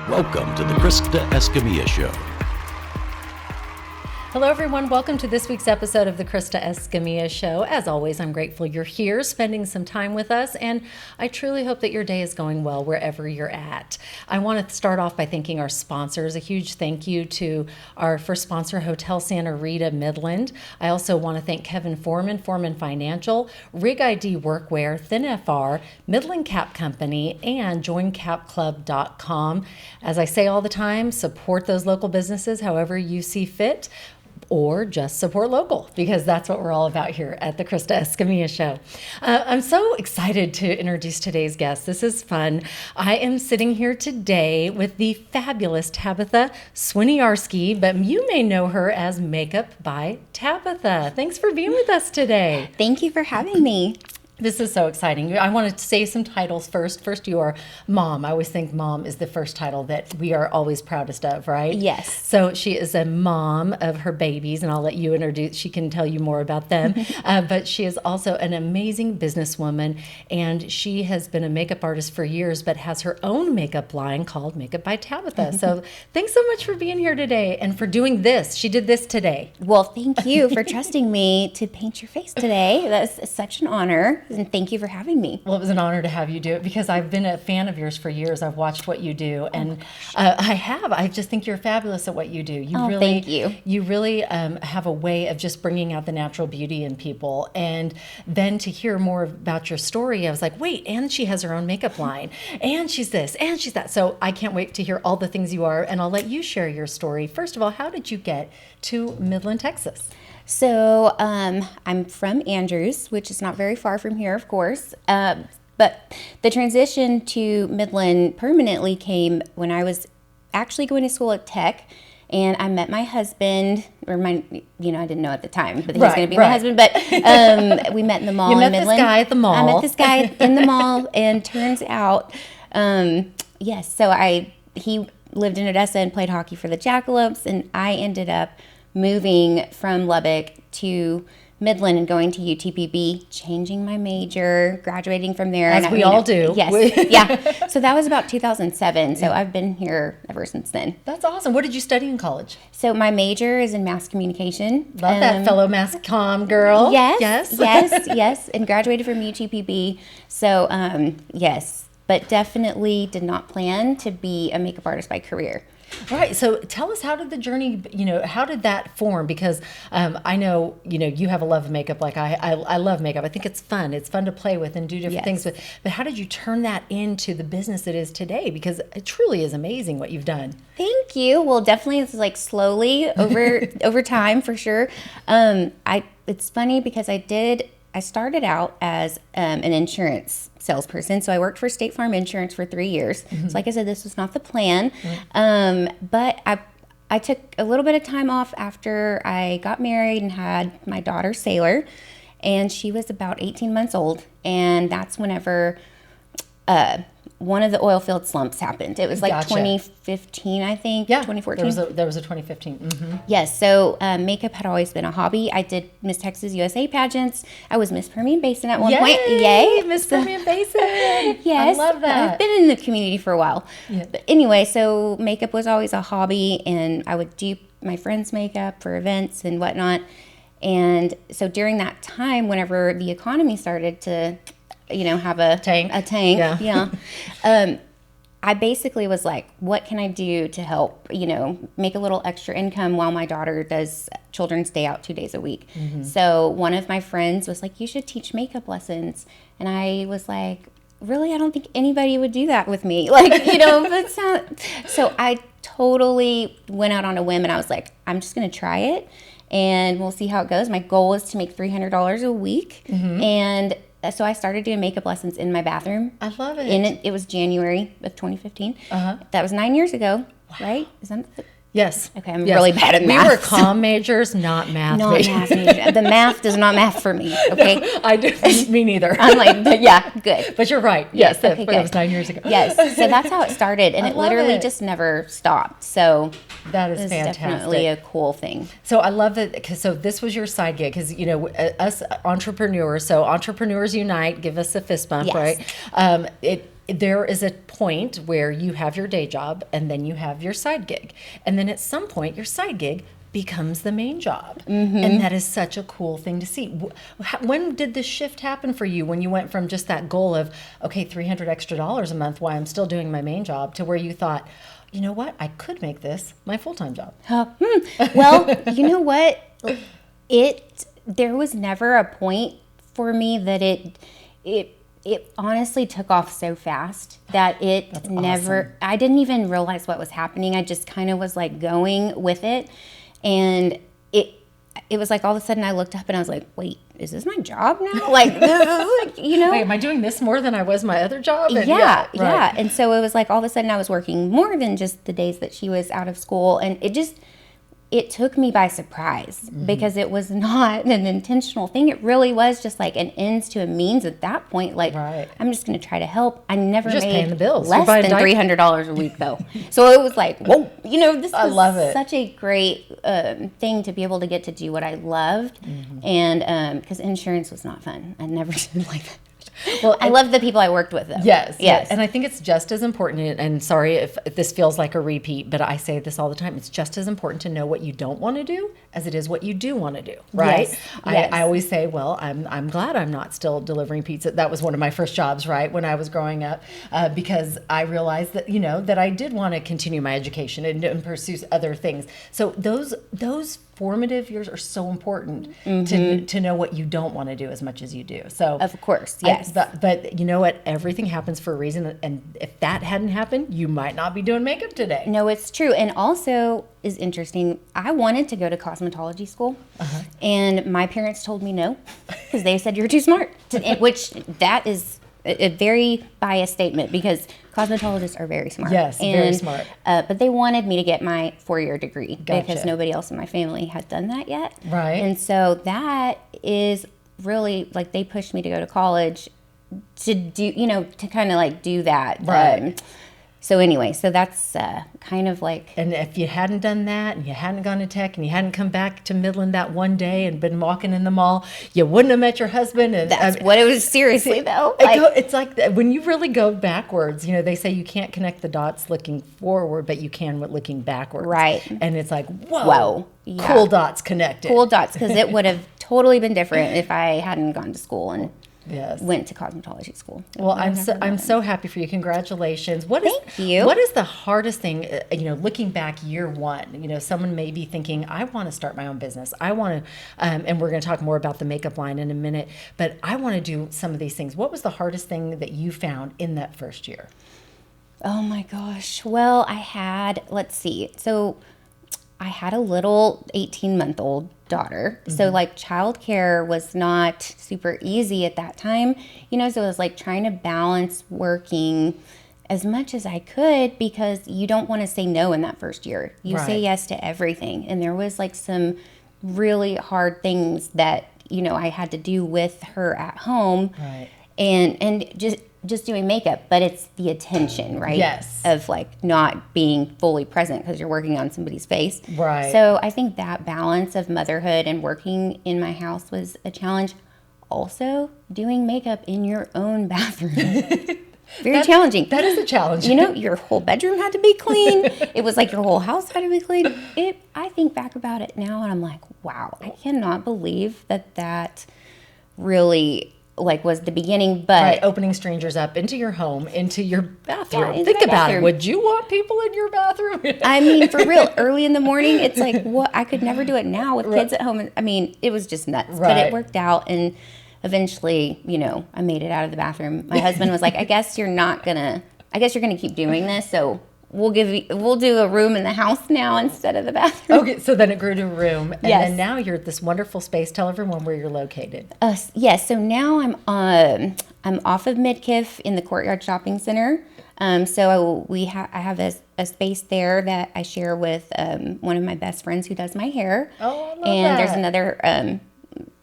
Welcome to the Krista Escamilla Show. Hello, everyone. Welcome to this week's episode of the Krista Escamilla Show. As always, I'm grateful you're here spending some time with us, and I truly hope that your day is going well wherever you're at. I want to start off by thanking our sponsors. A huge thank you to our first sponsor, Hotel Santa Rita Midland. I also want to thank Kevin Foreman Financial, Rig ID Workwear, Thin FR, Midland Cap Company, and JoinCapClub.com. As I say all the time, support those local businesses however you see fit, or just support local, because that's what we're all about here at the Krista Escamilla Show. I'm so excited to introduce today's guest. This is fun. I am sitting here today with the fabulous Tabitha Swiniarski, but you may know her as Makeup by Tabitha. Thanks for being with us today. Thank you for having me. This is so exciting. I want to say some titles first. First, you are mom. I always think mom is the first title that we are always proudest of, right? Yes. So she is a mom of her babies, and I'll let you introduce. She can tell you more about them. But she is also an amazing businesswoman, and she has been a makeup artist for years, but has her own makeup line called Makeup by Tabitha. So thanks so much for being here today and for doing this. She did this today. Well, thank you for trusting me to paint your face today. That's such an honor. And thank you for having me. Well, it was an honor to have you do it because I've been a fan of yours for years. I've watched what you do, and I just think you're fabulous at what you do. Thank you. You really have a way of just bringing out the natural beauty in people. And then to hear more about your story, I was like, wait, and she has her own makeup line, and she's this, and she's that. So I can't wait to hear all the things you are, and I'll let you share your story. First of all, how did you get to Midland, Texas? So I'm from Andrews, which is not very far from here, of course. But the transition to Midland permanently came when I was actually going to school at Tech, and I met my husband, or I didn't know at the time, but he was going to be my husband. But we met in the mall in Midland. You met this guy at the mall. I met this guy in the mall, and turns out, he lived in Odessa and played hockey for the Jackalopes, and I ended up moving from Lubbock to Midland and going to UTPB, changing my major, graduating from there. As we all do. Yes. Yeah. So that was about 2007. So I've been here ever since then. That's awesome. What did you study in college? So my major is in mass communication. Love that, fellow mass comm girl. Yes. And graduated from UTPB. So, yes. But definitely did not plan to be a makeup artist by career. Right. So tell us, how did the journey, how did that form? Because I know, you have a love of makeup like I love makeup. I think it's fun. It's fun to play with and do different things. But how did you turn that into the business it is today? Because it truly is amazing what you've done. Thank you. Well, definitely it's like slowly over time for sure. It's funny because I started out as an insurance salesperson. So I worked for State Farm Insurance for 3 years. So like I said, this was not the plan. But I took a little bit of time off after I got married and had my daughter, Sailor. And she was about 18 months old. And that's whenever one of the oil field slumps happened. It was like 2015, I think. Yeah, 2014. There was a 2015. Mm-hmm. Yes, so makeup had always been a hobby. I did Miss Texas USA pageants. I was Miss Permian Basin at one point. Yay! Miss Permian Basin. Yes. I love that. I've been in the community for a while. Yeah. But anyway, so makeup was always a hobby, and I would do my friends' makeup for events and whatnot. And so during that time, whenever the economy started to have a tank. I basically was like, what can I do to help, make a little extra income while my daughter does Children's Day out 2 days a week. Mm-hmm. So one of my friends was like, you should teach makeup lessons. And I was like, really? I don't think anybody would do that with me. That's not. So I totally went out on a whim, and I was like, I'm just going to try it and we'll see how it goes. My goal is to make $300 a week. Mm-hmm. And so I started doing makeup lessons in my bathroom. I love it. It was January of 2015. That was 9 years ago, right? Is that Yes. Okay, I'm really bad at math. We were comm majors, not math majors. Not math majors. The math does not math for me, okay? No, I do. Me neither. I'm like, yeah, good. But you're right. Yes, okay, that was 9 years ago. Yes, so that's how it started, and it literally just never stopped. So that is fantastic. Definitely a cool thing. So I love that, because so this was your side gig, because us entrepreneurs, so Entrepreneurs Unite, give us a fist bump, right? there is a point where you have your day job and then you have your side gig. And then at some point, your side gig becomes the main job. And that is such a cool thing to see. When did this shift happen for you, when you went from just that goal of, okay, $300 extra a month while I'm still doing my main job, to where you thought, you know what, I could make this my full-time job? Well, you know what? There was never a point for me that it honestly took off so fast that That's awesome. I didn't even realize what was happening. I just kind of was like going with it. And it was like all of a sudden I looked up and I was like, wait, is this my job now? Like, you know? Wait, am I doing this more than I was my other job? And Yeah. right. And so it was like all of a sudden I was working more than just the days that she was out of school. And it took me by surprise because it was not an intentional thing. It really was just like an ends to a means at that point. Like, Right. I'm just going to try to help. I never You're just paying made the bills. less You're buying than $300 a week though. So it was like, whoa, you know, this I was love it. such a great thing to be able to get to do what I loved. And because insurance was not fun. I never did like that. Well, I love the people I worked with though. Yes. And I think it's just as important, and sorry if this feels like a repeat, but I say this all the time, it's just as important to know what you don't want to do as it is what you do want to do, right? Yes. I always say, well, I'm glad I'm not still delivering pizza. That was one of my first jobs, right, when I was growing up, because I realized that, you know, that I did want to continue my education and pursue other things. So those formative years are so important to know what you don't want to do as much as you do. So Of course, yes. But you know what? Everything happens for a reason. And if that hadn't happened, you might not be doing makeup today. No, it's true. And also is interesting, I wanted to go to cosmetology school. And my parents told me no, because they said you're too smart. Which that is a very biased statement because cosmetologists are very smart. Yes, very smart. But they wanted me to get my 4-year degree Gotcha. because nobody else in my family had done that yet. Right. And so that is really, like, they pushed me to go to college to do, you know, to kind of like do that. Right. So anyway, so that's kind of like... And if you hadn't done that and you hadn't gone to tech and you hadn't come back to Midland that one day and been walking in the mall, you wouldn't have met your husband. And That's what it was, seriously, though. It's like when you really go backwards, you know, they say you can't connect the dots looking forward, but you can looking backwards. Right. And it's like, whoa, Whoa. Yeah. cool dots connected. Cool dots, because it would have totally been different if I hadn't gone to school and Yes. went to cosmetology school. Well, I'm so happy for you. Congratulations. Thank you. What is the hardest thing, you know, looking back year one, you know, someone may be thinking, I want to start my own business. I want to, and we're going to talk more about the makeup line in a minute, but I want to do some of these things. What was the hardest thing that you found in that first year? Oh my gosh. Well, let's see. So I had a little 18-month-old daughter. So like childcare was not super easy at that time, you know, so it was like trying to balance working as much as I could because you don't want to say no in that first year. You say Right. yes to everything. And there was like some really hard things that, you know, I had to do with her at home. Right. And just doing makeup, but it's the attention, right? Yes. Of like not being fully present because you're working on somebody's face. Right. So I think that balance of motherhood and working in my house was a challenge. Also, doing makeup in your own bathroom. Very challenging. That is a challenge. You know, your whole bedroom had to be clean. It was like your whole house had to be clean. I think back about it now and I'm like, wow, I cannot believe that really like was the beginning, but Right, opening strangers up into your home, into your bathroom. into Think my about it. bathroom. Would you want people in your bathroom? I mean, for real, early in the morning, it's like, what? I could never do it now with kids at home. And I mean, it was just nuts, but Right. it worked out. And eventually, you know, I made it out of the bathroom. My husband was like, I guess you're going to keep doing this. So we'll do a room in the house now instead of the bathroom. Okay, so then it grew to a room, and Yes. then now you're at this wonderful space. Tell everyone where you're located. Yes. So now I'm off of Midkiff in the Courtyard Shopping Center. So I have a space there that I share with one of my best friends who does my hair. Oh, I love and that. there's another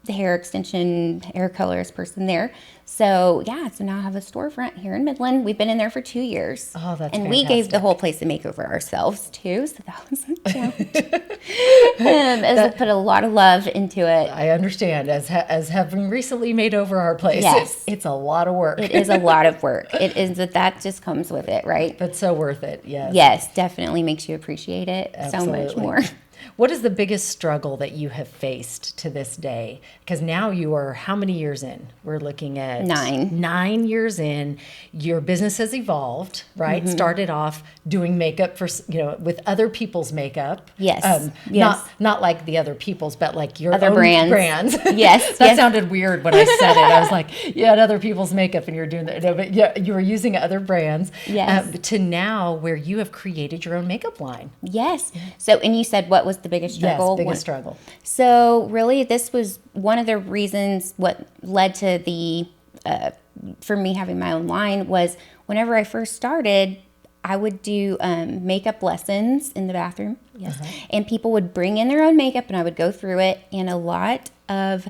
the hair extension, hair colorist person there. So so now I have a storefront here in Midland. We've been in there for 2 years. Oh, that's And fantastic. we gave the whole place a makeover ourselves too. So that was a challenge. As I put a lot of love into it. I understand. As having recently made over our place, Yes. it's a lot of work. It is a lot of work. It is, but that just comes with it, right? But so worth it. Yes. Yes, definitely makes you appreciate it so much Absolutely. more. What is the biggest struggle that you have faced to this day? Because now you are how many years in? We're looking at 9. 9 years in. Your business has evolved, right? Started off doing makeup for, with other people's makeup. Yes. Yes. Not like the other people's, but like your Other own brands. Yes. That yes. sounded weird when I said it. I was like, you had other people's makeup and you're doing that. No, but yeah, you were using other brands. Yes. To now where you have created your own makeup line. Yes. So, and you said what was the biggest struggle? Yes, biggest struggle. So really, this was one of the reasons what led to the, for me having my own line was whenever I first started, I would do makeup lessons in the bathroom. Yes. And people would bring in their own makeup and I would go through it. And a lot of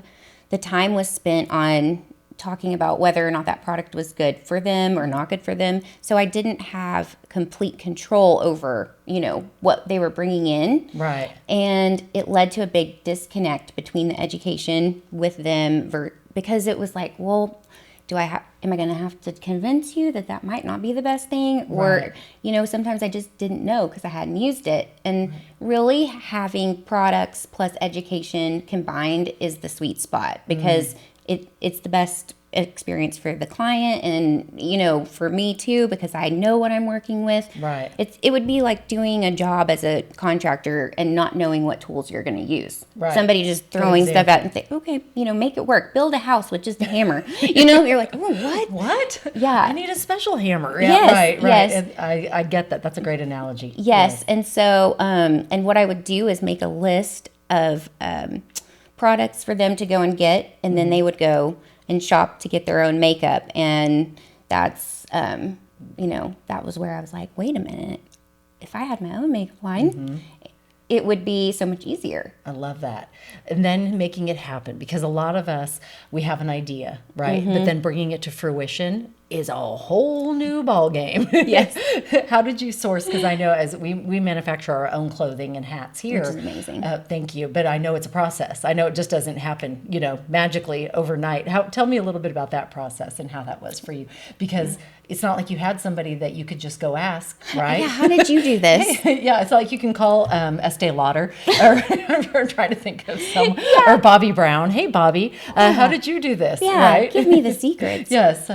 the time was spent on talking about whether or not that product was good for them or not good for them. So I didn't have complete control over, what they were bringing in. Right. And it led to a big disconnect between the education with them because it was like, well, am I going to have to convince you that might not be the best thing? Or, sometimes I just didn't know because I hadn't used it. And really having products plus education combined is the sweet spot because it's the best experience for the client and, for me too, because I know what I'm working with. Right. It would be like doing a job as a contractor and not knowing what tools you're going to use. Right. Somebody just throwing stuff out and say, okay, make it work. Build a house with just a hammer. You're like, oh, what? What? Yeah. I need a special hammer. Yes, Right. yes. And I get that. That's a great analogy. Yes. And so, and what I would do is make a list of products for them to go and get, and then they would go and shop to get their own makeup. And that's, that was where I was like, wait a minute. If I had my own makeup line, it would be so much easier. I love that. And then making it happen, because a lot of us, we have an idea, right? But then bringing it to fruition is a whole new ball game. Yes. How did you source? Because I know as we manufacture our own clothing and hats here. Which is amazing. Thank you. But I know it's a process. I know it just doesn't happen, magically overnight. Tell me a little bit about that process and how that was for you. Because it's not like you had somebody that you could just go ask, right? Yeah, how did you do this? Yeah, it's not like you can call Estee Lauder or I'm trying to think of some, or Bobby Brown. Hey, Bobby, how did you do this? Yeah, right? give me the secrets. Yes.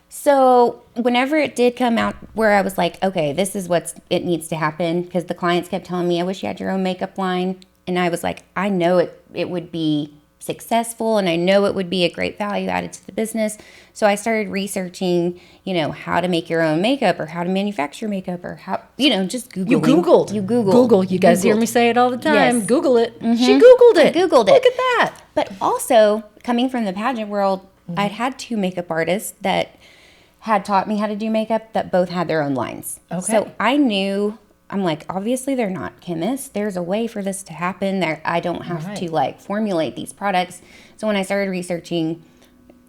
So whenever it did come out where I was like, okay, this is it needs to happen, because the clients kept telling me, I wish you had your own makeup line. And I was like, I know it would be successful and I know it would be a great value added to the business. So I started researching, how to make your own makeup or how to manufacture makeup or how, just Googling. You Googled. You Googled. Google. You guys hear Googled. me say it all the time. Yes. Google it. She Googled it. I Googled it. Look at that. But also, coming from the pageant world, I'd had 2 makeup artists that had taught me how to do makeup that both had their own lines. Okay. So I knew, I'm like, obviously they're not chemists. There's a way for this to happen. I don't have to formulate these products. So when I started researching,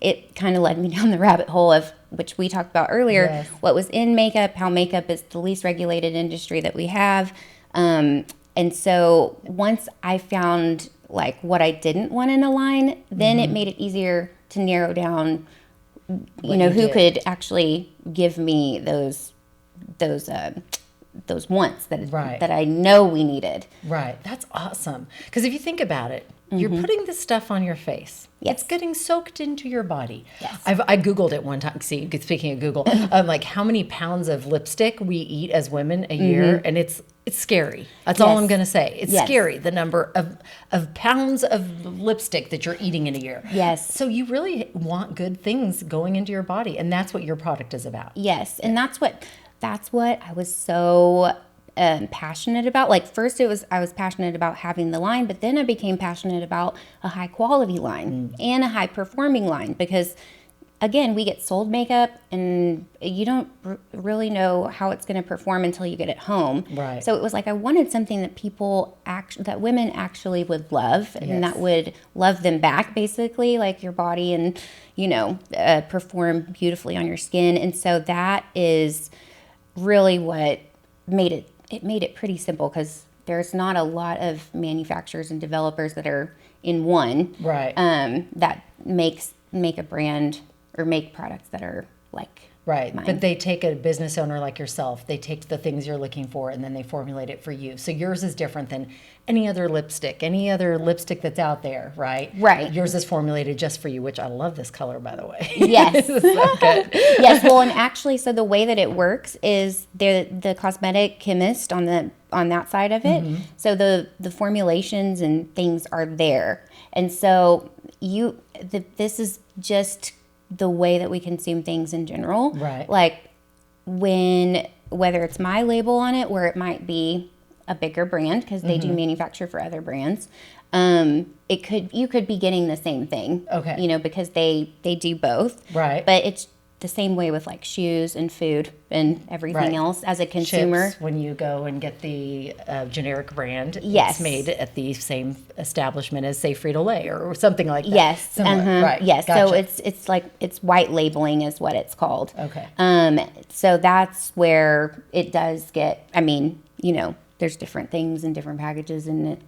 it kind of led me down the rabbit hole of, which we talked about earlier, Yes. what was in makeup, how makeup is the least regulated industry that we have. And so once I found what I didn't want in a line, then it made it easier to narrow down, who could actually give me those wants that I know we needed. Right. That's awesome. Because if you think about it, you're putting this stuff on your face. Yes. It's getting soaked into your body. Yes. I Googled it one time. See, speaking of Google, like how many pounds of lipstick we eat as women a year, and it's scary. That's all Yes. I'm going to say. It's Yes. scary, the number of pounds of lipstick that you're eating in a year. Yes. So you really want good things going into your body, and that's what your product is about. Yes, and that's what I was so passionate about. First I was passionate about having the line, but then I became passionate about a high quality line and a high performing line, because again, we get sold makeup, and you don't really know how it's going to perform until you get it home. Right. So it was like I wanted something that that women actually would love, and that would love them back, basically, like your body, and perform beautifully on your skin. And so that is really what made it pretty simple, because there's not a lot of manufacturers and developers that are in one. Right. That make a brand or make products that are like right. mine. But they take a business owner like yourself, they take the things you're looking for, and then they formulate it for you. So yours is different than any other lipstick that's out there, right? Right. Yours is formulated just for you, which I love this color, by the way. Yes. So good. Yes. Well, and actually, so the way that it works is the cosmetic chemist on that side of it. Mm-hmm. So the formulations and things are there. And so this is just the way that we consume things in general. Right. Like whether it's my label on it, where it might be a bigger brand, because they do manufacture for other brands. You could be getting the same thing. Okay. Because they do both. Right. But it's the same way with like shoes and food and everything else as a consumer. Chips, when you go and get the generic brand, yes, it's made at the same establishment as, say, Frito-Lay or something like that. Yes, Right. Yes, Gotcha. So it's like white labeling is what it's called. Okay. So that's where it does get. I mean, there's different things and different packages in it.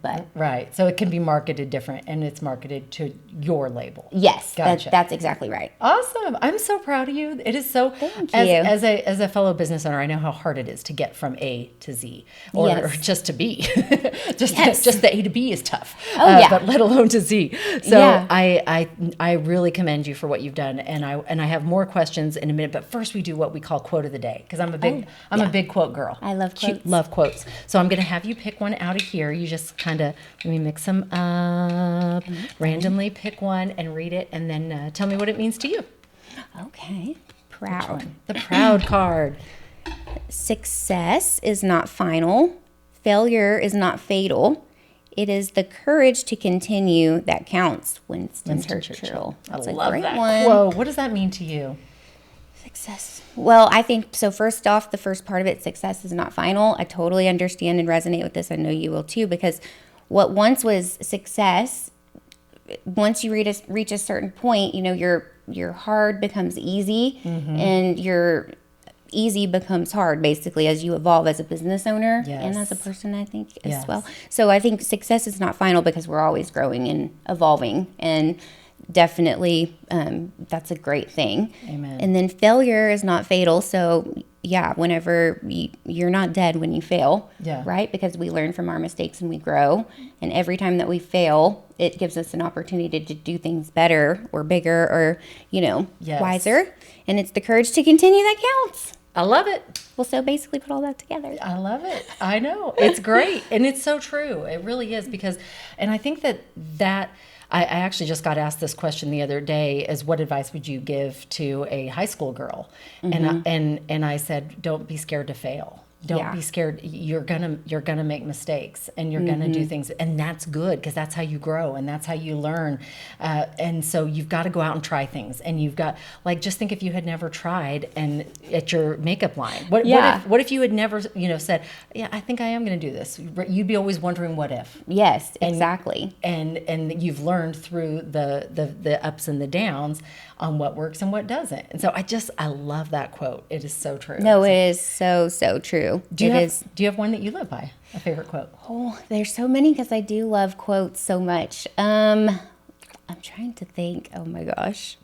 But right. So it can be marketed different, and it's marketed to your label. Yes, gotcha. That's exactly right. Awesome. I'm so proud of you. It is so. Thank you. As a fellow business owner, I know how hard it is to get from A to Z, or just to B. just the A to B is tough. Oh, yeah. But let alone to Z. So yeah. I really commend you for what you've done, and I have more questions in a minute. But first, we do what we call quote of the day, because I'm a big quote girl. I love quotes. Love quotes. So I'm going to have you pick one out of here. You just kind of let me mix them up, randomly pick one and read it, and then tell me what it means to you. Okay. Proud. The proud card. Success is not final. Failure is not fatal. It is the courage to continue that counts. Winston Churchill. That's I love a great that one. quote. What does that mean to you? Success. Well, I think so. First off, the first part of it, success is not final. I totally understand and resonate with this. I know you will too, because what once was success, once you reach a certain point, your hard becomes easy, and your easy becomes hard, basically, as you evolve as a business owner and as a person, I think, as well. So I think success is not final, because we're always growing and evolving, and definitely that's a great thing. Amen. And then failure is not fatal. So yeah, whenever you're not dead when you fail, right? Because we learn from our mistakes and we grow. And every time that we fail, it gives us an opportunity to do things better or bigger or, wiser. And it's the courage to continue that counts. I love it. Well, so basically put all that together. I love it. I know. It's great. And it's so true. It really is, and I think that I actually just got asked this question the other day, is what advice would you give to a high school girl? And I said, don't be scared to fail. Don't be scared. You're gonna make mistakes, and you're gonna do things, and that's good, because that's how you grow and that's how you learn. And so you've got to go out and try things, and you've got, like, just think if you had never tried and at your makeup line. What if you had never said, yeah, I think I am gonna do this? You'd be always wondering what if. Yes, exactly. And you've learned through the ups and the downs on what works and what doesn't. And so I love that quote. It is so true. No, it is so true. Do you have one that you live by? A favorite quote? Oh, there's so many, because I do love quotes so much. I'm trying to think. Oh my gosh.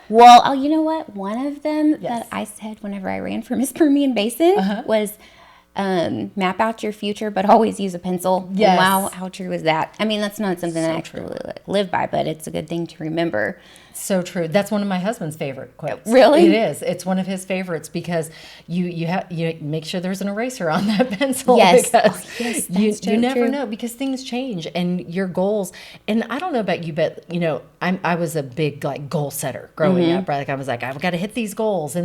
Well, you know what? One of them that I said whenever I ran for Miss Permian Basin was, map out your future, but always use a pencil. Yes. Wow, how true is that? I mean, that's not something that I actually live by, but it's a good thing to remember. So true. That's one of my husband's favorite quotes. Really? It is. It's one of his favorites, because you make sure there's an eraser on that pencil. Yes. Because you never true. know, because things change and your goals. And I don't know about you, but I was a big goal setter growing up. Right? Like I was like, I've got to hit these goals.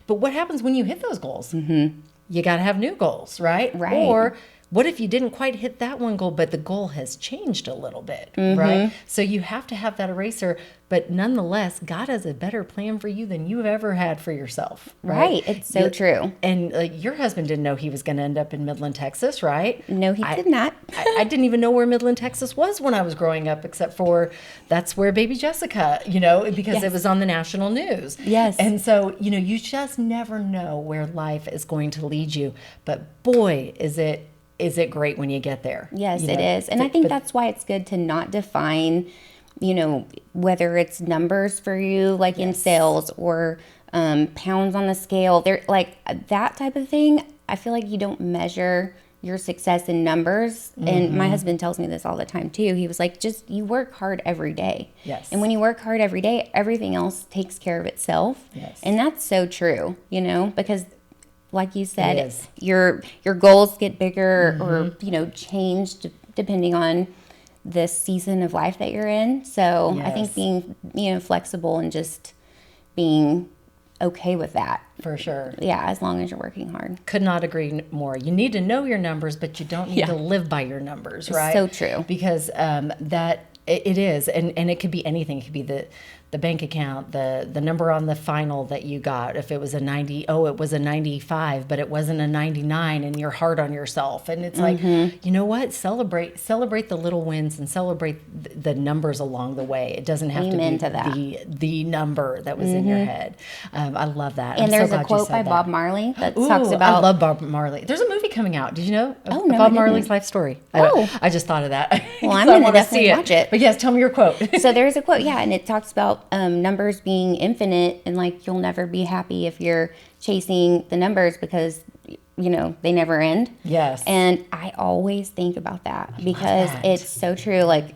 But what happens when you hit those goals? You got to have new goals, right? Right. Or what if you didn't quite hit that one goal, but the goal has changed a little bit, right? So you have to have that eraser, but nonetheless, God has a better plan for you than you've ever had for yourself, right? It's so true. And your husband didn't know he was going to end up in Midland, Texas, right? No, he did not. I didn't even know where Midland, Texas was when I was growing up, except for that's where baby Jessica, because it was on the national news. Yes. And so, you just never know where life is going to lead you. But boy, is it great when you get there. Yes, it is. And I think that's why it's good to not define, whether it's numbers for you, like in sales, or pounds on the scale. They're like that type of thing. I feel like you don't measure your success in numbers. And my husband tells me this all the time too. He was like, just you work hard every day. Yes. And when you work hard every day, everything else takes care of itself. Yes. And that's so true, because like you It said, is. your goals get bigger or, change depending on the season of life that you're in. So I think being, flexible and just being okay with that. For sure. Yeah, as long as you're working hard. Could not agree more. You need to know your numbers, but you don't need to live by your numbers, right? So true. Because it is, and it could be anything. It could be the bank account, the number on the final that you got. If it was a 90, it was a 95, but it wasn't a 99, and you're hard on yourself. And it's like, you know what? Celebrate the little wins and celebrate the numbers along the way. It doesn't have Amen to to that. be the number that was in your head. I love that. And I'm there's so a glad you quote said by that. Bob Marley that Ooh, talks about. I love Bob Marley. There's a movie coming out. Did you know? Oh, no, I Bob didn't. Marley's life story. Oh. I just thought of that. Well, I'm So I going to wanna definitely see watch it. But yes, tell me your quote. So there's a quote, and it talks about numbers being infinite, and like you'll never be happy if you're chasing the numbers because they never end. Yes. And I always think about that because it's so true. Like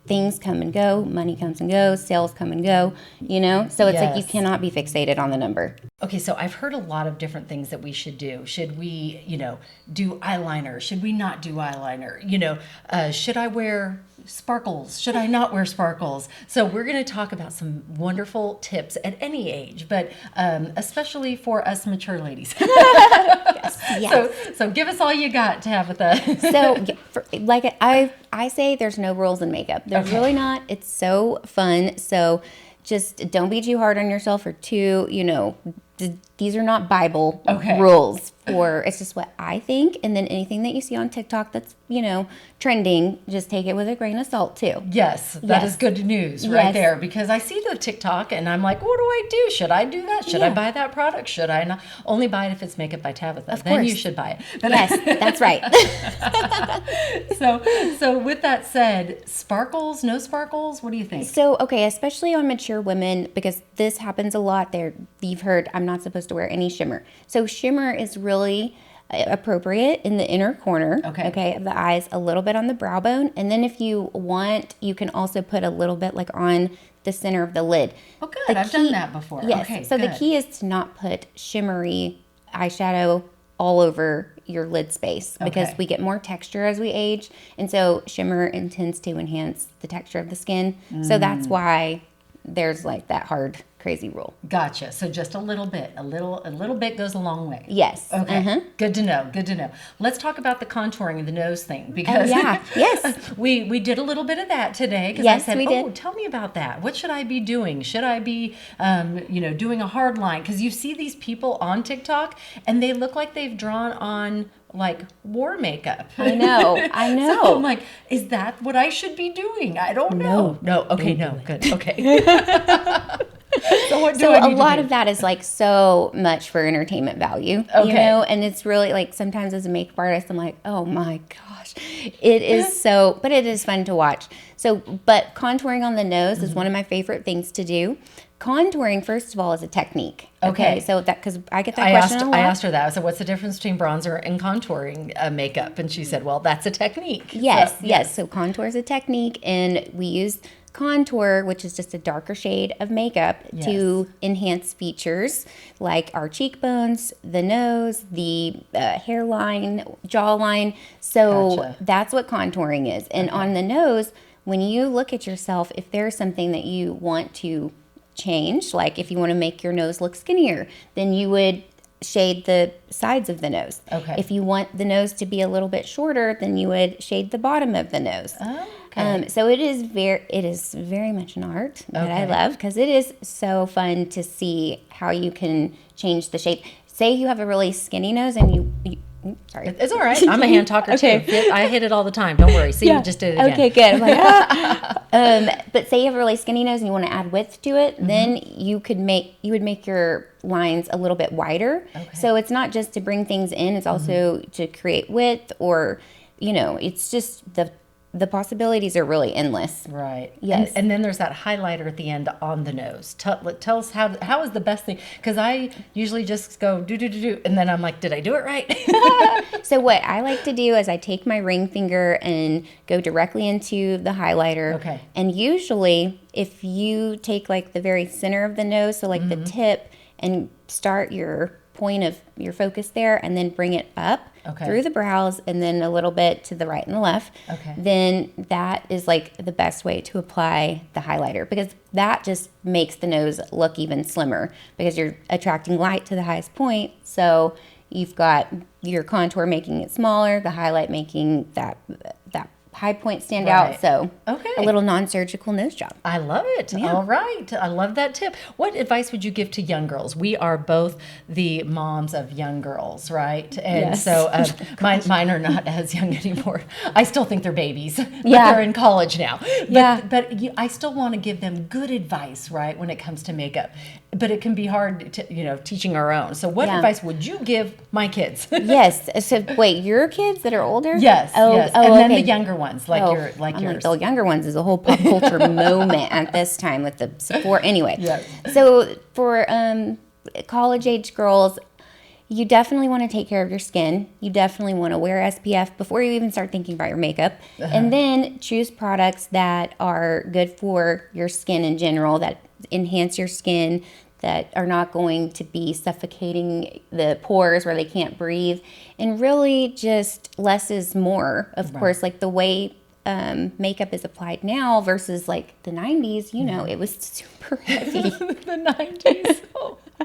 things come and go, money comes and goes, sales come and go, so it's like you Yes. cannot be fixated on the number. Okay, so I've heard a lot of different things that we should do. Should we, do eyeliner? Should we not do eyeliner? Should I wear sparkles? Should I not wear sparkles? So we're going to talk about some wonderful tips at any age, but especially for us mature ladies. Yes. So give us all you got, Tabitha. So, like I say, there's no rules in makeup. There's really not. It's so fun. So, just don't be too hard on yourself or too, these are not Bible rules. Or it's just what I think. And then anything that you see on TikTok that's, trending, just take it with a grain of salt too. Yes, that is good news right there, because I see the TikTok and I'm like, what do I do? Should I do that? Should I buy that product? Should I not? Only buy it if it's Makeup by Tabitha. Of then course. you should buy it. But Yes, that's right. So with that said, sparkles, no sparkles? What do you think? So, okay, especially on mature women, because this happens a lot there. You've heard I'm not supposed to wear any shimmer. So shimmer is really appropriate in the inner corner, okay, of the eyes, a little bit on the brow bone. And then if you want, you can also put a little bit like on the center of the lid. Oh, good. I've done that before. Yes. Okay, so good. the key is to not put shimmery eyeshadow all over your lid space because we get more texture as we age. And so shimmer intends to enhance the texture of the skin. So that's why there's like that hard, crazy rule. Gotcha. So just a little bit. A little bit goes a long way. Yes. Okay. Good to know. Good to know. Let's talk about the contouring of the nose thing, because Yes. we did a little bit of that today, because Yes, I said, we did. tell me about that. What should I be doing? Should I be doing a hard line? Because you see these people on TikTok and they look like they've drawn on like war makeup. I know. So I'm like, is that what I should be doing? I don't know. No. Okay. No. Good. Okay. So what do I So a need lot to do? of that is like so much for entertainment value, and it's really like sometimes as a makeup artist, I'm like, oh my gosh, it is so, but it is fun to watch. So, but contouring on the nose is one of my favorite things to do. Contouring, first of all, is a technique. Okay. So that, because I get that question a lot. I asked her that. I said, what's the difference between bronzer and contouring makeup? And she said, well, that's a technique. Yes, yes. So contour is a technique, and we use contour, which is just a darker shade of makeup, to enhance features like our cheekbones, the nose, the hairline, jawline. So that's what contouring is. And on the nose, when you look at yourself, if there's something that you want to change, like if you want to make your nose look skinnier, then you would shade the sides of the nose. Okay. If you want the nose to be a little bit shorter, then you would shade the bottom of the nose. Oh, okay. So it is very much an art that I Okay. love, because it is so fun to see how you can change the shape. Say you have a really skinny nose and sorry. It's all right. I'm a hand talker Okay. too. I hit it all the time. Don't worry. See, you just did it again. Okay, good. I'm like, but say you have a really skinny nose and you want to add width to it, then you would make your lines a little bit wider. Okay. So it's not just to bring things in; it's also to create width, or it's just the possibilities are really endless. Right. Yes. And then there's that highlighter at the end on the nose. Tell us how is the best thing? Because I usually just go do, and then I'm like, did I do it right? So what I like to do is I take my ring finger and go directly into the highlighter. Okay. And usually, if you take like the very center of the nose, so like the tip, and start your point of your focus there, and then bring it up through the brows, and then a little bit to the right and the left, then that is like the best way to apply the highlighter, because that just makes the nose look even slimmer, because you're attracting light to the highest point. So you've got your contour making it smaller, the highlight making that high point stand out. So a little non-surgical nose job. I love it. Yeah. All right. I love that tip. What advice would you give to young girls? We are both the moms of young girls, right? And Yes. so mine are not as young anymore. I still think they're babies, but Yeah. they're in college now. Yeah. But I still want to give them good advice, right, when it comes to makeup. But it can be hard to, teaching our own. So what Yeah. advice would you give my kids? Yes. So wait, your kids that are older? Yes, Oh, yes. oh, and then the okay. younger ones, like Oh, yours. I'm the younger ones is a whole pop culture moment at this time with the support. Anyway, Yes. So for college age girls, you definitely want to take care of your skin. You definitely want to wear SPF before you even start thinking about your makeup. And then choose products that are good for your skin in general, that enhance your skin, that are not going to be suffocating the pores where they can't breathe. And really just less is more. Of course, like the way makeup is applied now versus like the 90s, it was super heavy. The 90s.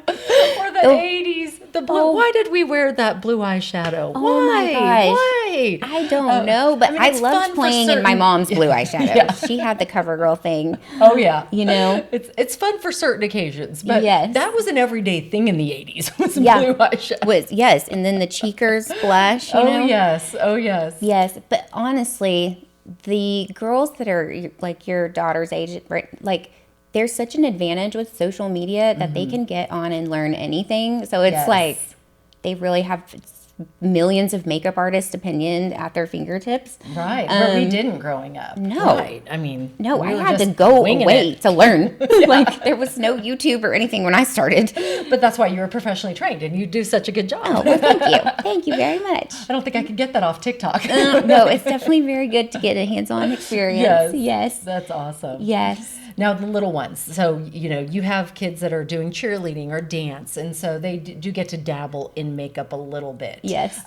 Or the 80s. The blue. Why did we wear that blue eyeshadow? Oh my gosh. Why? I don't know, but I it's loved fun for playing in my certain- mom's blue eyeshadow. Yeah. She had the CoverGirl thing. Oh yeah. It's fun for certain occasions, but Yes. that was an everyday thing in the 80s. Was Yeah. blue eyeshadow. Yes, and then the cheekers blush, you know? Yes. Oh yes. Yes, but honestly, the girls that are like your daughter's age, right, like there's such an advantage with social media that they can get on and learn anything. So it's Yes. like they really have millions of makeup artists' opinion at their fingertips. Right. But we didn't growing up. No. Right. I mean, No, we I were had to just go winging away it. to learn. Like there was no YouTube or anything when I started. But that's why you were professionally trained and you do such a good job. Oh, well, thank you. Thank you very much. I don't think I could get that off TikTok. No, it's definitely very good to get a hands-on experience. Yes. That's awesome. Yes. Now the little ones. So, you have kids that are doing cheerleading or dance, and so they do get to dabble in makeup a little bit. Yes.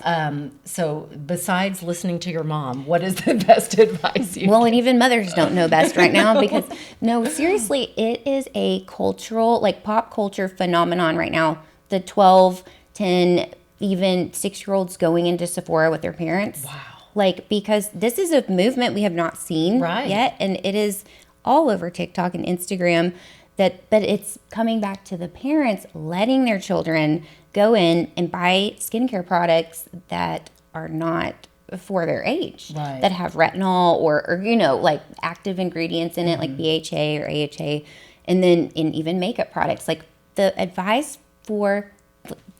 So besides listening to your mom, what is the best advice you Well, and even mothers don't know best right now because, no, seriously, it is a cultural, like pop culture phenomenon right now. The 12, 10, even 6-year-olds going into Sephora with their parents. Wow. Like, because this is a movement we have not seen Right. yet, and it is all over TikTok and Instagram. But it's coming back to the parents letting their children go in and buy skincare products that are not for their age, Right. that have retinol or like active ingredients in it, like BHA or AHA, and then in even makeup products. Like the advice for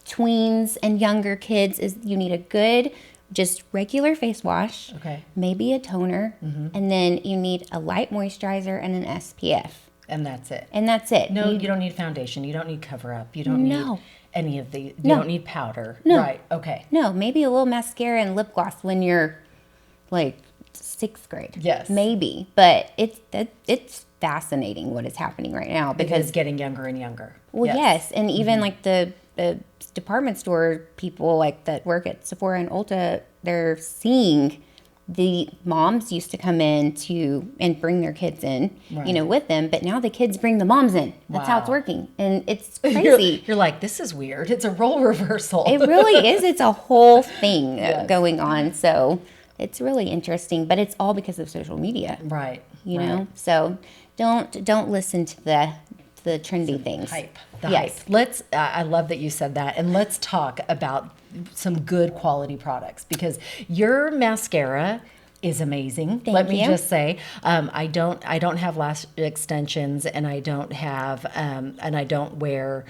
tweens and younger kids is you need a good, just regular face wash, Okay. maybe a toner, and then you need a light moisturizer and an SPF. And that's it. And that's it. No, you don't need foundation. You don't need cover up. You don't No. need any of the. You No. don't need powder. No. Right. Okay. No, maybe a little mascara and lip gloss when you're like 6th grade. Yes. Maybe. But it's fascinating what is happening right now Because because, getting younger and younger. well, yes. And even like the department store people like that work at Sephora and Ulta, they're seeing the moms used to come in and bring their kids in, with them, but now the kids bring the moms in. That's how it's working. And it's crazy. You're like, this is weird. It's a role reversal. It really is. It's a whole thing going on. So it's really interesting, but it's all because of social media. Right. You know? So don't listen to the trendy things. Hype. Hype. I love that you said that. And let's talk about some good quality products, because your mascara is amazing. Let me just say, I don't have lash extensions, and I don't wear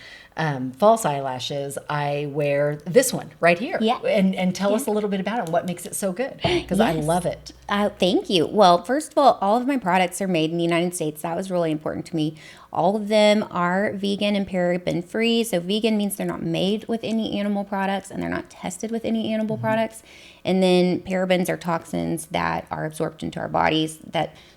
false eyelashes. I wear this one right here. Yeah. And tell us a little bit about it and what makes it so good, because I love it. Thank you. Well, first of all of my products are made in the United States. That was really important to me. All of them are vegan and paraben free. So vegan means they're not made with any animal products, and they're not tested with any animal products. And then parabens are toxins that are absorbed into our bodies.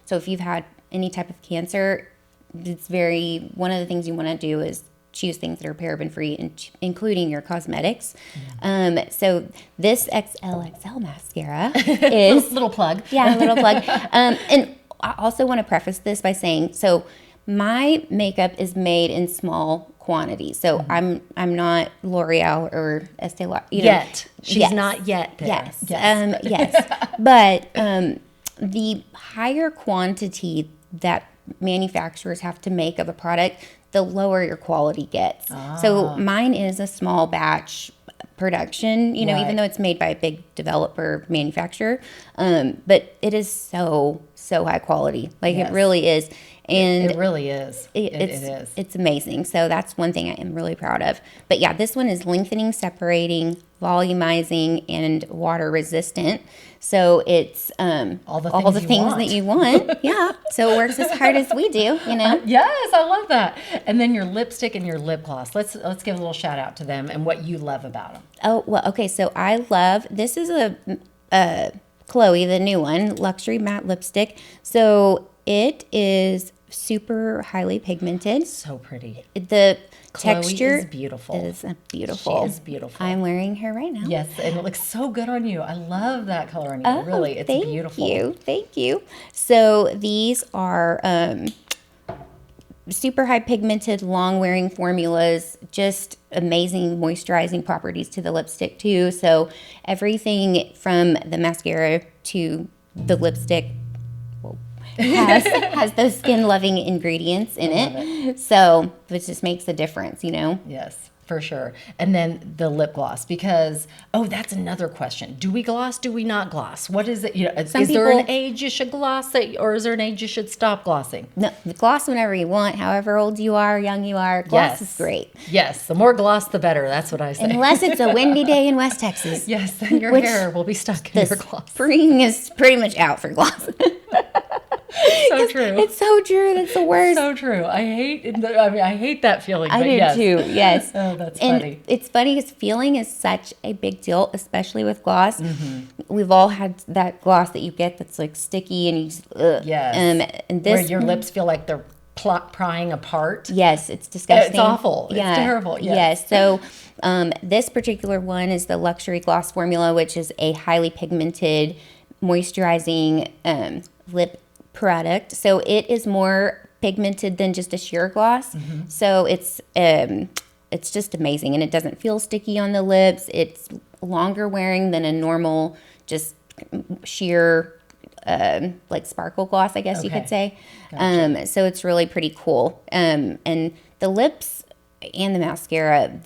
So if you've had any type of cancer, one of the things you want to do is choose things that are paraben free, including your cosmetics. So this XLXL mascara is little plug. Yeah, a little plug. And I also want to preface this by saying, so my makeup is made in small quantities. So I'm not L'Oreal or Estee Lauder. Yet. She's not yet there. Yes. Yes. But the higher quantity that manufacturers have to make of a product, the lower your quality gets. So mine is a small batch production, even though it's made by a big developer manufacturer. But it is so high quality. Like it really is. And it really is. It is. It's amazing. So that's one thing I am really proud of. But yeah, this one is lengthening, separating, volumizing, and water resistant. So it's all the things that you want. Yeah. So it works as hard as we do, Yes, I love that. And then your lipstick and your lip gloss. Let's give a little shout out to them and what you love about them. Oh, well, okay. So this is a Chloe, the new one, luxury matte lipstick. So it is super highly pigmented. So pretty. The Chloe texture is beautiful. Is beautiful. She is beautiful. I'm wearing her right now. Yes, and it looks so good on you. I love that color on you. Really, it's beautiful. Thank you. So these are super high pigmented, long wearing formulas, just amazing moisturizing properties to the lipstick too. So everything from the mascara to the lipstick has those skin loving ingredients in it. So it just makes a difference, Yes, for sure. And then the lip gloss, because that's another question. Do we gloss? Do we not gloss? What is it? Is there an age you should gloss, or is there an age you should stop glossing? No, gloss whenever you want, however old you are, young you are. Gloss is great. Yes, the more gloss, the better. That's what I say. Unless it's a windy day in West Texas. Yes, then your hair will be stuck in your gloss. Spring is pretty much out for gloss. So true. It's so true. That's the worst. So true. I hate that feeling. I do too. Yes. Oh, that's funny. And it's funny because feeling is such a big deal, especially with gloss. We've all had that gloss that you get that's like sticky and you just, yes. And this, where your lips feel like they're prying apart. Yes, it's disgusting. It's awful. Yeah. It's terrible. Yes. So this particular one is the luxury gloss formula, which is a highly pigmented, moisturizing lip product. So it is more pigmented than just a sheer gloss. So it's just amazing, and it doesn't feel sticky on the lips. It's longer wearing than a normal just sheer like sparkle gloss, I guess you could say. Gotcha. So it's really pretty cool. And the lips and the mascara,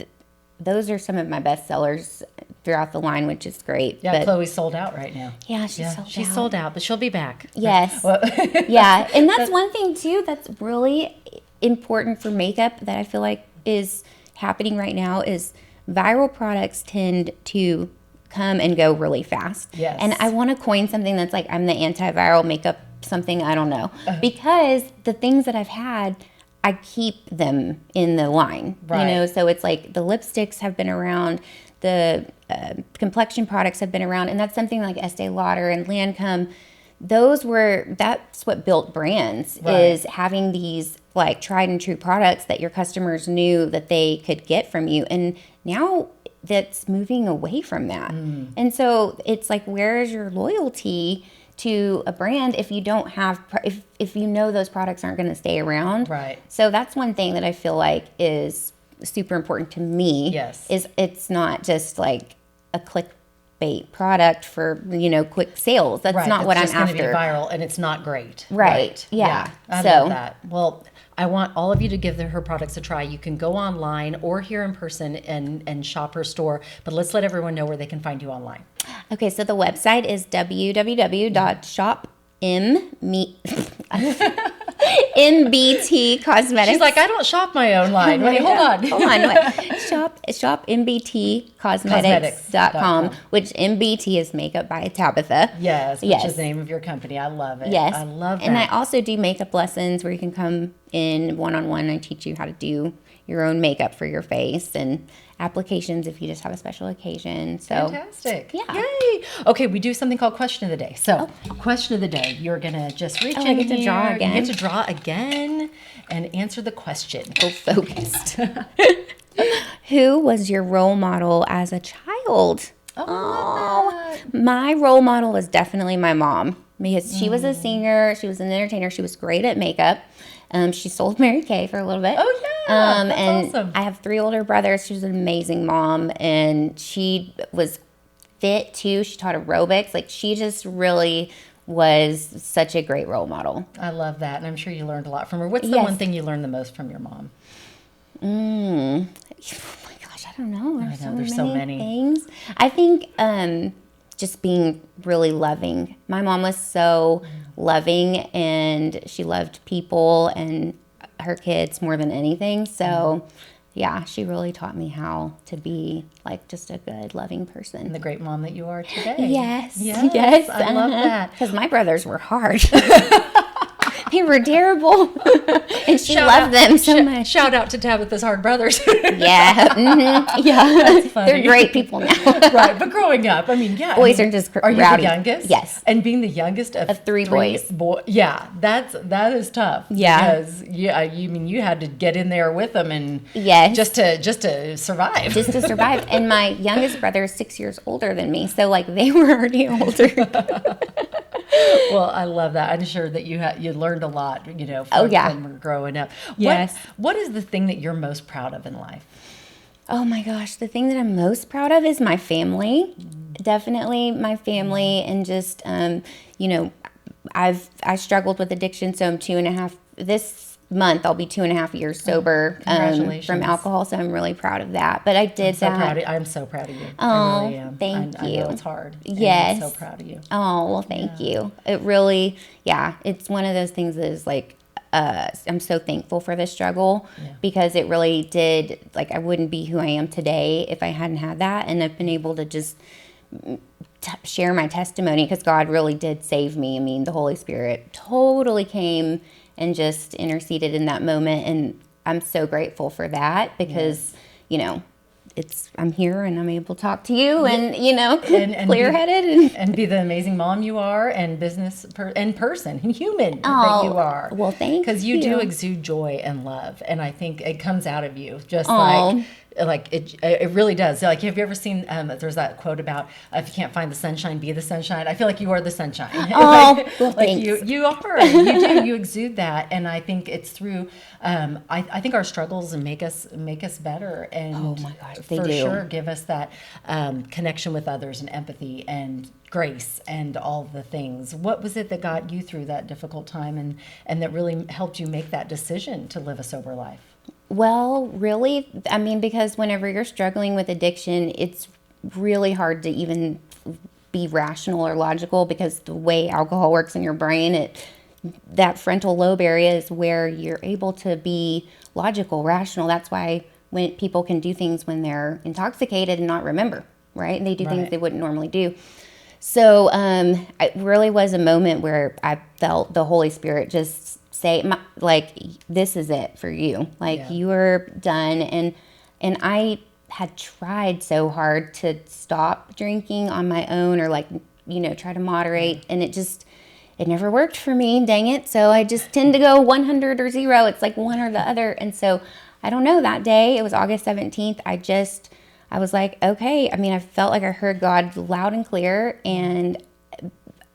those are some of my best sellers throughout the line, which is great. Yeah, but Chloe's sold out right now. Yeah, she's sold out, but she'll be back. Yes. Yeah, and that's one thing too that's really important for makeup that I feel like is happening right now is viral products tend to come and go really fast. Yes. And I want to coin something that's like, I'm the antiviral makeup something, I don't know. Because the things that I've had, I keep them in the line. Right. So it's like the lipsticks have been around, the complexion products have been around, and that's something like Estee Lauder and Lancome. That's what built brands, is having these like tried and true products that your customers knew that they could get from you. And now that's moving away from that. And so it's like, where is your loyalty to a brand if you don't have, if you know those products aren't going to stay around? Right. So that's one thing that I feel like is super important to me. Yes. Is it's not just like a clickbait product for, quick sales. That's not what I'm just gonna after. be viral, and it's not great. Right. Yeah. I So- love that. Well, I want all of you to give her products a try. You can go online or here in person and shop her store, but let's let everyone know where they can find you online. Okay, so the website is www.shopmbtcosmetics. She's like, I don't shop my own line. Wait, hold on. Hold on. Wait. Shopmbtcosmetics.com, which MBT is makeup by Tabitha. Yes, which is the name of your company. I love it. Yes. I love that. And I also do makeup lessons where you can come in one-on-one. I teach you how to do your own makeup for your face and applications if you just have a special occasion. So fantastic. Yeah. Yay. Okay, we do something called question of the day. So, question of the day. You're going to just reach in I get to here. draw again. You get to draw again and answer the question. Go focused. Who was your role model as a child? My role model was definitely my mom, because she was a singer, she was an entertainer, she was great at makeup. She sold Mary Kay for a little bit. Oh, yeah. That's and awesome. I have 3 older brothers. She was an amazing mom, and she was fit too. She taught aerobics. Like, she just really was such a great role model. I love that, and I'm sure you learned a lot from her. What's the Yes. one thing you learned the most from your mom? Oh my gosh, I don't know. There's so many things. I think just being really loving. My mom was so loving, and she loved people and her kids more than anything. So yeah, she really taught me how to be like just a good, loving person. And the great mom that you are today. Yes. I love that. Because my brothers were hard. They were terrible. And she loved them so much. Shout out to Tabitha's hard brothers. Yeah. Mm-hmm. Yeah. That's funny. They're great people now. Right, but growing up, I mean, yeah. Boys are just Are you rowdy. the youngest? Yes. And being the youngest of 3 boys. Yeah, that is tough. Yeah. Because you had to get in there with them and Yes. just to survive. Just to survive. And my youngest brother is 6 years older than me. So like they were already older. Well, I love that. I'm sure that you learned a lot, from when we were growing up. Yes. What is the thing that you're most proud of in life? Oh my gosh, the thing that I'm most proud of is my family. Definitely my family, and just I struggled with addiction, so I'm 2.5 this month. I'll be 2.5 years sober from alcohol, so I'm really proud of that. But I did I'm so proud of you. Oh, I really am. thank I you. know it's hard. Yes. And I'm so proud of you. Oh, well, thank you. It really, it's one of those things that is like, I'm so thankful for this struggle because it really did, like, I wouldn't be who I am today if I hadn't had that. And I've been able to just share my testimony because God really did save me. I mean, the Holy Spirit totally came and just interceded in that moment. And I'm so grateful for that because, I'm here and I'm able to talk to you and clear-headed. And be the amazing mom you are and person and human that you are. Well, thank you. Because you do exude joy and love. And I think it comes out of you just like it really does. Like, have you ever seen, there's that quote about, if you can't find the sunshine, be the sunshine. I feel like you are the sunshine. Well, thanks. You are. You do. You exude that. And I think it's through, I think our struggles make us better. And oh my gosh, they for do. sure give us that connection with others and empathy and grace and all the things. What was it that got you through that difficult time and that really helped you make that decision to live a sober life? Well, really, I mean, because whenever you're struggling with addiction, it's really hard to even be rational or logical because the way alcohol works in your brain, that frontal lobe area is where you're able to be logical, rational. That's why when people can do things when they're intoxicated and not remember, right? And they do things they wouldn't normally do. So it really was a moment where I felt the Holy Spirit just say, like, this is it for you. Like, you are done. And I had tried so hard to stop drinking on my own or, like, try to moderate. And it never worked for me, dang it. So I just tend to go 100 or 0. It's like one or the other. And so I don't know, that day, it was August 17th, I was like, okay. I mean, I felt like I heard God loud and clear. And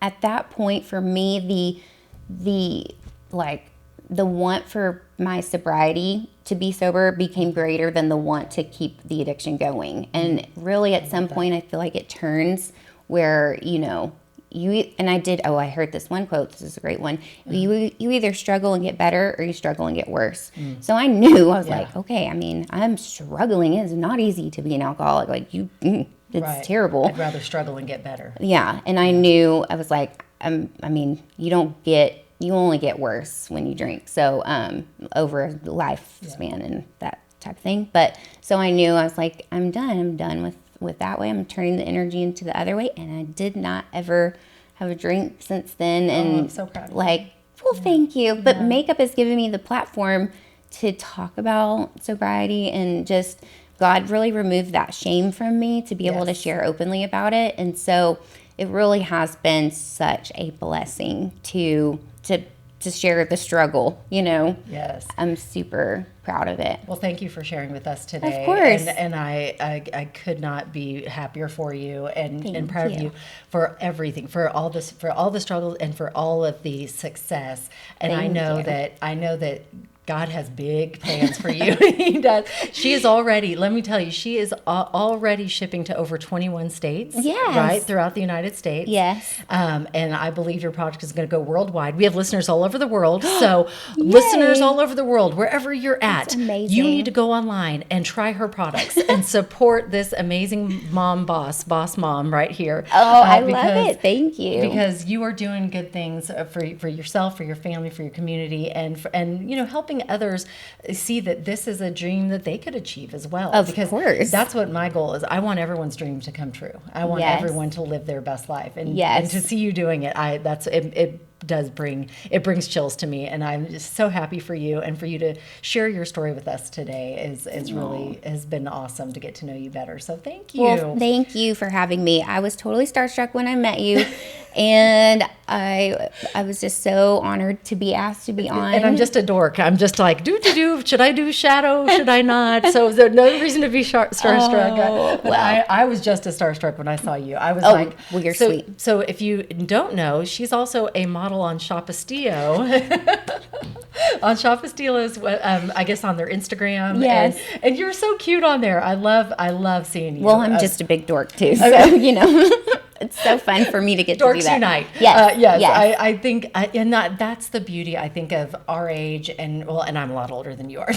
at that point for me, the want for my sobriety to be sober became greater than the want to keep the addiction going. And really at some point I feel like it turns where, I heard this one quote, this is a great one. You either struggle and get better or you struggle and get worse. So I knew, I was like, okay, I mean, I'm struggling. It's not easy to be an alcoholic. Like it's terrible. I'd rather struggle and get better. Yeah. And I knew, I was like, you only get worse when you drink. So, over a lifespan and that type of thing. But so I knew, I was like, I'm done with that way. I'm turning the energy into the other way. And I did not ever have a drink since then. And I'm so proud of you. Well, thank you. But makeup has given me the platform to talk about sobriety, and just God really removed that shame from me to be able to share openly about it. And so it really has been such a blessing to share the struggle, Yes. I'm super proud of it. Well, thank you for sharing with us today. Of course. And I could not be happier for you and proud of you. you for everything, for all the struggles and for all of the success. And I know that God has big plans for you. He does. She is already, let me tell you, she is already shipping to over 21 states. Yes. Right? Throughout the United States. Yes. And I believe your product is going to go worldwide. We have listeners all over the world. So listeners all over the world, wherever you're at, That's amazing. you need to go online and try her products and support this amazing boss mom right here. Oh, I love it. Thank you. Because you are doing good things for yourself, for your family, for your community, and helping others see that this is a dream that they could achieve as well. Of course. That's what my goal is. I want everyone's dream to come true. I want everyone to live their best life, and to see you doing it. It brings chills to me, and I'm just so happy for you, and for you to share your story with us today has been awesome to get to know you better. So thank you. Well, thank you for having me. I was totally starstruck when I met you, and I was just so honored to be asked to be on. And I'm just a dork. I'm just like, should I do shadow? Should I not? So there's no reason to be starstruck. Well. I was just as starstruck when I saw you. I was well, you're sweet. So if you don't know, she's also a model on Shopastillo. On Shopastillo's, I guess on their Instagram. Yes. And you're so cute on there. I love seeing you. Well, I'm just a big dork too, so it's so fun for me to get Dorks to do that. Unite. Yes. Yes. I think, that's the beauty, I think, of our age, and I'm a lot older than you are.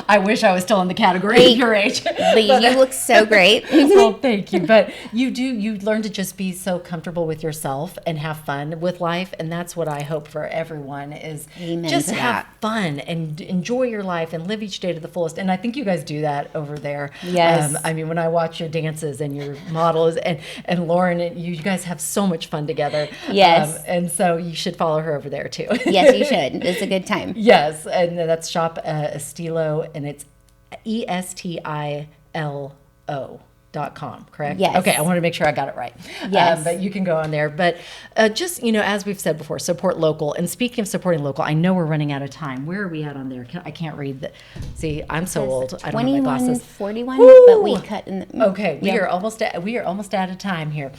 I wish I was still in the category of your age. But you look so great. Well, thank you. But you learn to just be so comfortable with yourself and have fun with life, and that's what I hope for everyone is. Amen just to have that. fun and enjoy your life and live each day to the fullest. And I think you guys do that over there. Yes. When I watch your dances and your models and Lauren, you guys have so much fun together. Yes. And so you should follow her over there too. Yes, you should. It's a good time. Yes. And that's Shop Estilo, and it's ESTILO.com, correct? Yes. Okay, I want to make sure I got it right. Yes. But you can go on there. But just, as we've said before, support local. And speaking of supporting local, I know we're running out of time. Where are we at on there? I can't read the. See, I'm so old. I don't have my glasses. 21:41, Woo! but we cut in the. Okay, we are almost out of time here.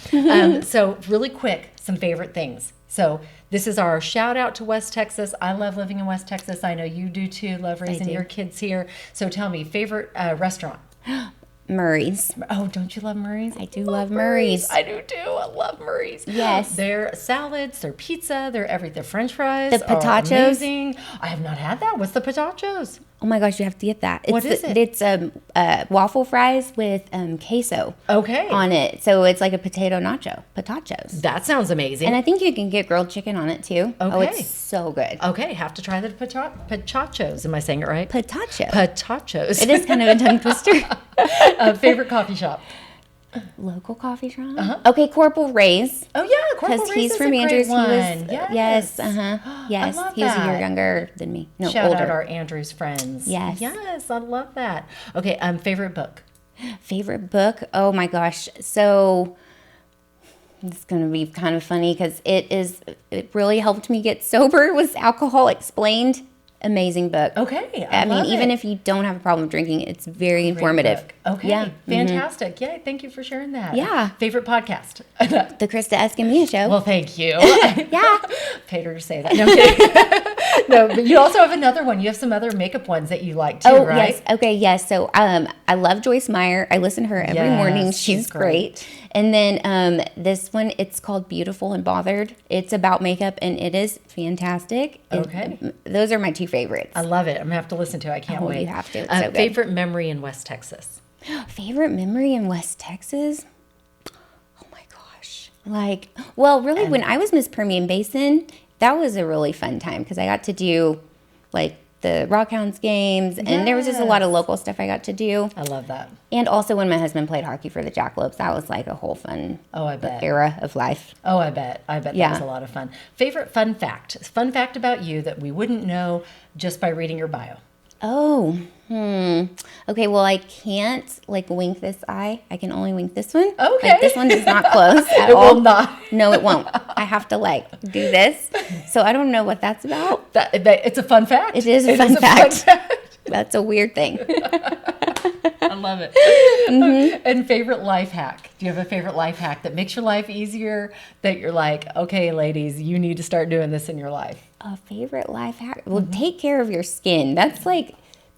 So really quick, some favorite things. So this is our shout out to West Texas. I love living in West Texas. I know you do too. Love raising your kids here. So tell me, favorite restaurant? Murray's. Oh, don't you love Murray's? I do love Murray's. I do too. I love Murray's. Yes. Their salads, their pizza, their everything. Their French fries. The are potatoes. amazing. I have not had that. What's the potatoes? Oh my gosh, you have to get that. What is it? It's waffle fries with queso Okay. on it. So it's like a potato nacho. Potatoes. That sounds amazing. And I think you can get grilled chicken on it too. Oh, Okay. it's so good. Okay, have to try the potatoes. Am I saying it right? Potato. Potatoes. It is kind of a tongue twister. Favorite coffee shop? Local coffee shop? Okay, Corporal Ray's. Oh yeah, Corporal Because Ray's he's is from a Andrews. great one. Yes. Yes. love He's a year that. younger than me. No, Shout older. out our Andrews friends. Yes. Yes, I love that. Okay, favorite book? Favorite book? Oh my gosh. So it's going to be kind of funny because it really helped me get sober was Alcohol Explained. Amazing book. Okay. I mean, love even it. if you don't have a problem drinking, it's very informative. Book. Okay. Yeah. Fantastic. Yeah. Thank you for sharing that. Yeah. Favorite podcast? The Krista Escamilla Show. Well, thank you. Yeah. Paid her to say that. No, I'm kidding. No, but you also have another one. You have some other makeup ones that you like too, right? Yes. Okay, yes. So I love Joyce Meyer. I listen to her every morning. Yes, She's great. And then this one, it's called Beautiful and Bothered. It's about makeup, and it is fantastic. Okay. Those are my two favorites. I love it. I'm going to have to listen to it. I can't wait. You have to. It's so good. Favorite memory in West Texas? Favorite memory in West Texas? Oh my gosh. Really, when I was Miss Permian Basin, that was a really fun time because I got to do the Rockhounds games, and there was just a lot of local stuff I got to do. I love that. And also when my husband played hockey for the Jackalopes, that was like a whole fun I bet. era of life. Oh, I bet. That Yeah. was a lot of fun. Favorite fun fact? Fun fact about you that we wouldn't know just by reading your bio. Oh, okay, well, I can't wink this eye. I can only wink this one. Okay. This one does not close at It all. will not. No, it won't. I have to do this. So I don't know what that's about. It's a fun fact. It is a fun fact. That's a weird thing. I love it. And favorite life hack? Do you have a favorite life hack that makes your life easier? That you're like, okay, ladies, you need to start doing this in your life. A favorite life hack? Well, take care of your skin. That's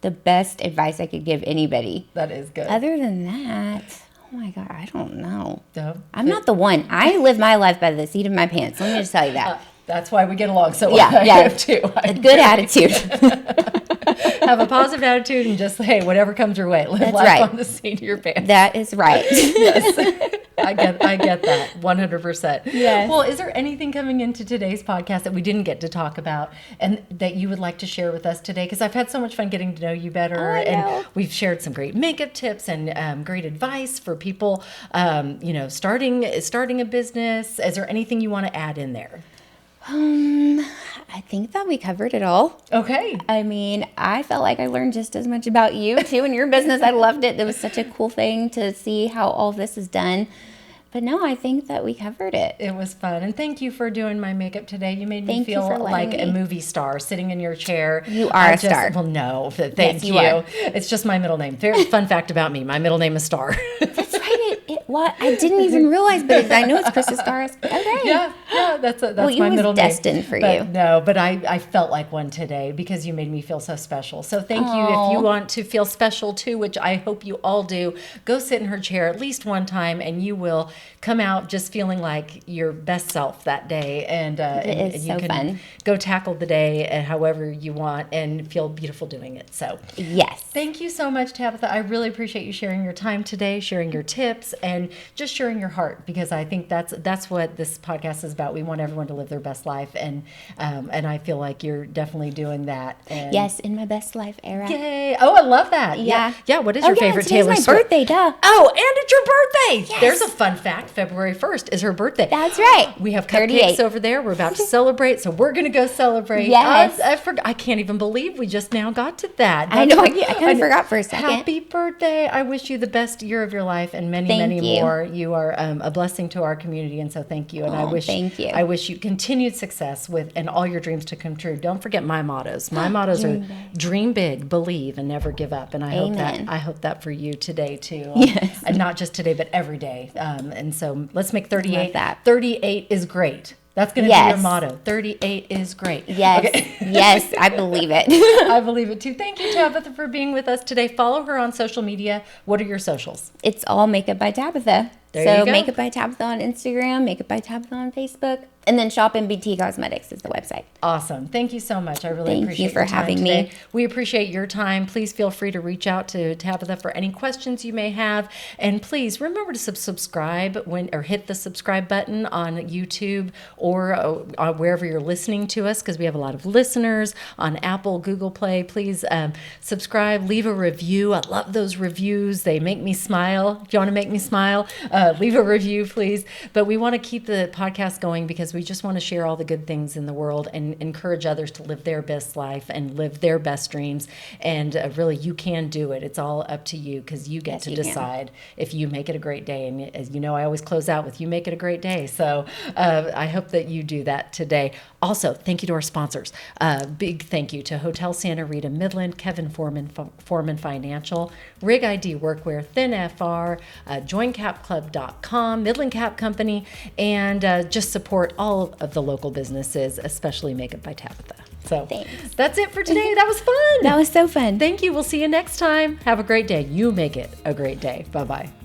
the best advice I could give anybody. That is good. Other than that, oh my God, I don't know. No? I'm not the one. I live my life by the seat of my pants. Let me just tell you that. That's why we get along so well. Yeah, I yeah. have too. A good attitude. Have a positive attitude and just, hey, whatever comes your way, live That's life right. on the seat of your pants. That is right. Yes. I get that 100%. Yes. Well, is there anything coming into today's podcast that we didn't get to talk about and that you would like to share with us today? Because I've had so much fun getting to know you better, I know. and we've shared some great makeup tips and great advice for people, starting a business. Is there anything you want to add in there? I think that we covered it all. Okay. I mean, I felt like I learned just as much about you too and your business. I loved it. It was such a cool thing to see how all this is done. But no, I think that we covered it. It was fun. And thank you for doing my makeup today. You made me Thank you feel for like letting a me. movie star sitting in your chair. You are a star. Well, no, thank Yes, you. you are. It's just my middle name. Very fun fact about me. My middle name is Star. That's right. What? I didn't even realize, but I know it's Krista Stars. Okay. Yeah, that's Well, my you was middle name. destined for But you. No, but I felt like one today because you made me feel so special. So thank you. If you want to feel special too, which I hope you all do, go sit in her chair at least one time, and you will come out just feeling like your best self that day. And It is you so can fun. go tackle the day however you want and feel beautiful doing it. So Yes. thank you so much, Tabitha. I really appreciate you sharing your time today, sharing your tips, and just sharing your heart, because I think that's what this podcast is about. We want everyone to live their best life, and I feel like you're definitely doing that. And Yes, in my best life era. Yay! Oh, I love that. Yeah. Yeah. What is your favorite today's Taylor my Swift? birthday, duh. Oh, and it's your birthday. Yes. There's a fun fact. February 1st is her birthday. That's right. We have 38. cupcakes over there. We're about to celebrate, so we're going to go celebrate. Yes. I can't even believe we just now got to that. I know. I That's- kind of forgot for a second. Happy birthday. I wish you the best year of your life and many, Thank many you. more. You are a blessing to our community, and so thank you. And Thank you. I wish you continued success and all your dreams to come true. Don't forget my mottos. My mottos are dream big, believe, and never give up. And Amen. I hope that for you today too. Yes. And not just today, but every day. And so let's make 38. Love that. 38 is great. That's going to be Yes. your motto. 38 is great. Yes. Okay. Yes, I believe it. I believe it too. Thank you, Tabitha, for being with us today. Follow her on social media. What are your socials? It's all Makeup by Tabitha. There you go. Makeup by Tabitha on Instagram, Makeup by Tabitha on Facebook, and then Shop MBT Cosmetics is the website. Awesome. Thank you so much. I really Thank appreciate you for your time having today. me. We appreciate your time. Please feel free to reach out to Tabitha for any questions you may have. And please remember to subscribe or hit the subscribe button on YouTube or wherever you're listening to us, because we have a lot of listeners on Apple, Google Play. Please subscribe, leave a review. I love those reviews. They make me smile. If you want to make me smile, leave a review, please. But we want to keep the podcast going because We just want to share all the good things in the world and encourage others to live their best life and live their best dreams. And really, you can do it. It's all up to you because you get to decide if you make it a great day. And as you know, I always close out with you make it a great day. So I hope that you do that today. Also, thank you to our sponsors. Big thank you to Hotel Santa Rita Midland, Kevin Foreman Financial, Rig ID Workwear, Thin FR, JoinCapClub.com, Midland Cap Company, and just support all of the local businesses, especially Make It by Tabitha. So that's it for today. That was fun. That was so fun. Thank you. We'll see you next time. Have a great day. You make it a great day. Bye-bye.